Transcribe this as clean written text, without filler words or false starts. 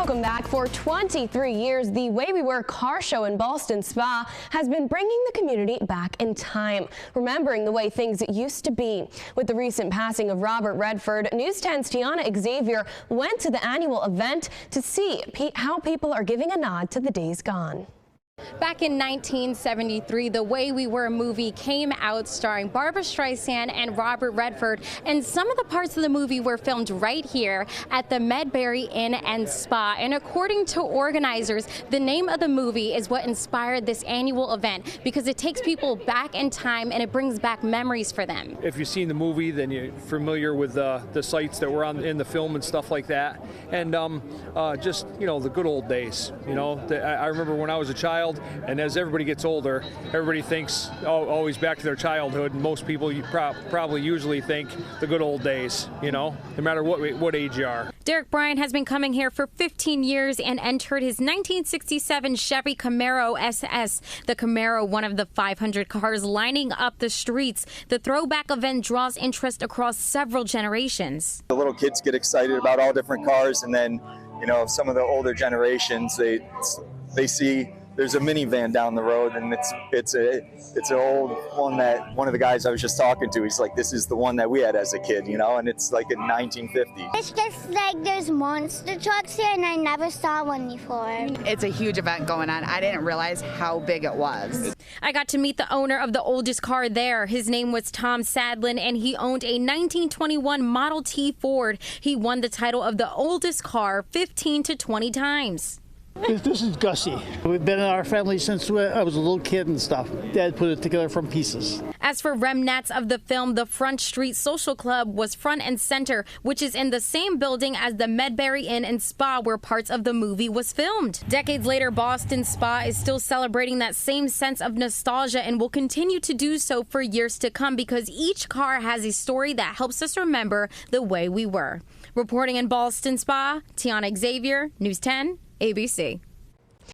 Welcome back. For 23 years, the Way We Were car show in Ballston Spa has been bringing the community back in time, remembering the way things used to be. With the recent passing of Robert Redford, News 10's Tyanna Xavier went to the annual event to see how people are giving a nod to the days gone. Back in 1973, The Way We Were movie came out starring Barbra Streisand and Robert Redford, and some of the parts of the movie were filmed right here at the Medbury Inn and Spa. And according to organizers, the name of the movie is what inspired this annual event because it takes people back in time and it brings back memories for them. If you've seen the movie, then you're familiar with the sites that were in the film and stuff like that. And just, the good old days. I remember when I was a child, and as everybody gets older, everybody thinks always back to their childhood, and most people probably usually think the good old days, no matter what age you are. Derek Bryan has been coming here for 15 years and entered his 1967 Chevy Camaro SS. The Camaro, one of the 500 cars lining up the streets. The throwback event draws interest across several generations. The little kids get excited about all different cars, and then some of the older generations, they see there's a minivan down the road, and it's an old one that one of the guys I was just talking to, he's like, this is the one that we had as a kid, and it's like in 1950. It's just like there's monster trucks here, and I never saw one before. It's a huge event going on. I didn't realize how big it was. I got to meet the owner of the oldest car there. His name was Tom Sadlin, and he owned a 1921 Model T Ford. He won the title of the oldest car 15 to 20 times. This is Gussie. We've been in our family since I was a little kid and stuff. Dad put it together from pieces. As for remnants of the film, the Front Street Social Club was front and center, which is in the same building as the Medbury Inn and Spa where parts of the movie was filmed. Decades later, Ballston Spa is still celebrating that same sense of nostalgia and will continue to do so for years to come because each car has a story that helps us remember the way we were. Reporting in Ballston Spa, Tyanna Xavier, News 10, ABC.